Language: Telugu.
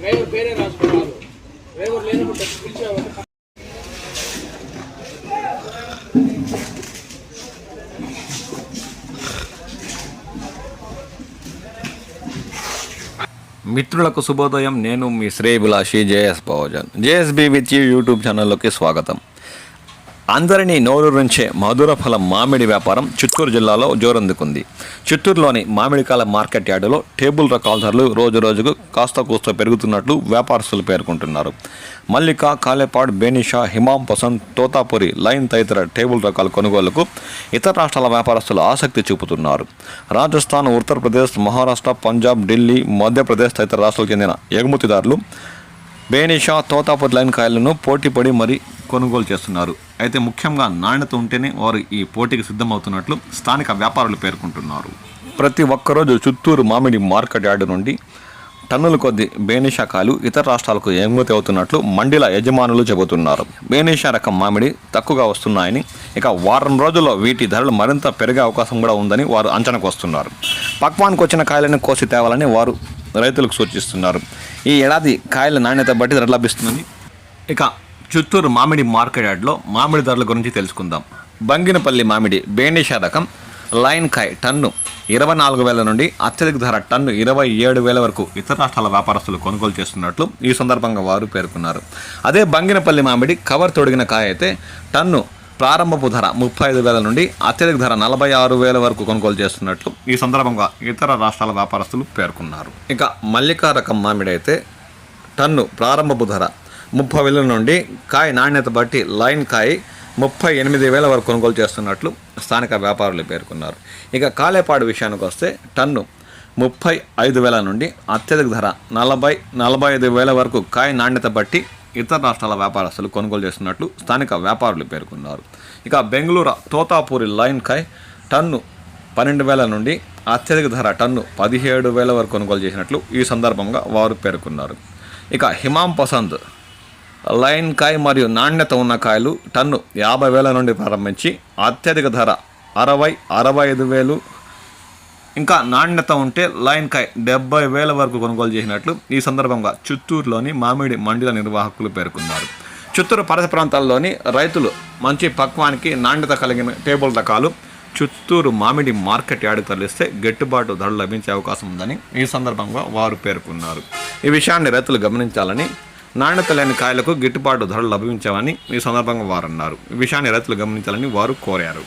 డ్రైవర్ పేరే రాసుకోవాలి. డ్రైవర్ లేనప్పుడు పిలిచావు. మిత్రులకు శుభోదయం. నేను మీ శ్రేయభిలాషి జేఎస్ భోజన్. జేఎస్బీ విత్ యూట్యూబ్ ఛానల్లోకి స్వాగతం. అందరినీ నోరూరించే మధుర ఫలం మామిడి వ్యాపారం చిత్తూరు జిల్లాలో జోరందుకుంది. చిత్తూరులోని మామిడికాయల మార్కెట్ యార్డులో టేబుల్ రకాల ధరలు రోజు రోజుకు కాస్త కూస్త పెరుగుతున్నట్లు వ్యాపారస్తులు పేర్కొంటున్నారు. మల్లిక, కాలేపాడ్, బేనిషా, హిమాం పసంద్, తోతాపురి, లైన్ తదితర టేబుల్ రకాల కొనుగోలుకు ఇతర రాష్ట్రాల వ్యాపారస్తులు ఆసక్తి చూపుతున్నారు. రాజస్థాన్, ఉత్తరప్రదేశ్, మహారాష్ట్ర, పంజాబ్, ఢిల్లీ, మధ్యప్రదేశ్ తదితర రాష్ట్రాలకు చెందిన ఎగుమతిదారులు బేనిషా, తోతాపురి లైన్ కాయలను పోటీపడి మరీ కొనుగోలు చేస్తున్నారు. అయితే ముఖ్యంగా నాణ్యత ఉంటేనే వారు ఈ పోటీకి సిద్ధమవుతున్నట్లు స్థానిక వ్యాపారులు పేర్కొంటున్నారు. ప్రతి ఒక్కరోజు చిత్తూరు మామిడి మార్కెట్ యార్డు నుండి టన్నుల కొద్ది బేనిషా కాయలు ఇతర రాష్ట్రాలకు ఎగుమతి అవుతున్నట్లు మండీల యజమానులు చెబుతున్నారు. బేనిషా రకం మామిడి తక్కువగా వస్తున్నాయని, ఇక వారం రోజుల్లో వీటి ధరలు మరింత పెరిగే అవకాశం కూడా ఉందని వారు అంచనాకు వస్తున్నారు. పక్వానికి వచ్చిన కాయలను కోసి తేవాలని వారు రైతులకు సూచిస్తున్నారు. ఈ ఏడాది కాయల నాణ్యత బట్టి ధర లభిస్తుందని. ఇక చిత్తూరు మామిడి మార్కెట్ యార్డ్లో మామిడి ధరల గురించి తెలుసుకుందాం. బంగినపల్లి మామిడి బేనిషా రకం లైన్ కాయ టన్ను 24,000 నుండి అత్యధిక ధర టన్ను 27,000 వరకు ఇతర రాష్ట్రాల వ్యాపారస్తులు కొనుగోలు చేస్తున్నట్లు ఈ సందర్భంగా వారు పేర్కొన్నారు. అదే బంగినపల్లి మామిడి కవర్ తొడిగిన కాయ అయితే టన్ను ప్రారంభపు ధర 35,000 నుండి అత్యధిక ధర 46,000 వరకు కొనుగోలు చేస్తున్నట్లు ఈ సందర్భంగా ఇతర రాష్ట్రాల వ్యాపారస్తులు పేర్కొన్నారు. ఇక మల్లికా రకం మామిడి అయితే టన్ను ప్రారంభపు ధర 30,000 నుండి కాయ నాణ్యత బట్టి లైన్ కాయ 38,000 వరకు కొనుగోలు చేస్తున్నట్లు స్థానిక వ్యాపారులు పేర్కొన్నారు. ఇక కాలేపాడు విషయానికి వస్తే టన్ను 35,000 నుండి అత్యధిక ధర 45,000 వరకు కాయ నాణ్యత బట్టి ఇతర రాష్ట్రాల వ్యాపారస్తులు కొనుగోలు చేస్తున్నట్లు స్థానిక వ్యాపారులు పేర్కొన్నారు. ఇక బెంగళూరు తోతాపూరి లైన్ కాయ టన్ను 12,000 నుండి అత్యధిక ధర టన్ను 17,000 వరకు కొనుగోలు చేసినట్లు ఈ సందర్భంగా వారు పేర్కొన్నారు. ఇక హిమాం పసంద్ లైన్ కాయ మరియు నాణ్యత ఉన్న కాయలు టన్ను 50,000 నుండి ప్రారంభించి అత్యధిక ధర 60,000-65,000, ఇంకా నాణ్యత ఉంటే లైన్ కాయ 70,000 వరకు కొనుగోలు చేసినట్లు ఈ సందర్భంగా చిత్తూరులోని మామిడి మండీల నిర్వాహకులు పేర్కొన్నారు. చిత్తూరు పరిసర ప్రాంతాల్లోని రైతులు మంచి పక్వానికి నాణ్యత కలిగిన టేబుల్ రకాలు చిత్తూరు మామిడి మార్కెట్ యార్డుకు తరలిస్తే గిట్టుబాటు ధరలు లభించే అవకాశం ఉందని ఈ సందర్భంగా వారు పేర్కొన్నారు. ఈ విషయాన్ని రైతులు గమనించాలని, నాణ్యత లేని కాయలకు గిట్టుబాటు ధరలు లభించామని ఈ సందర్భంగా వారు అన్నారు. ఈ విషయాన్ని రైతులు గమనించాలని వారు కోరారు.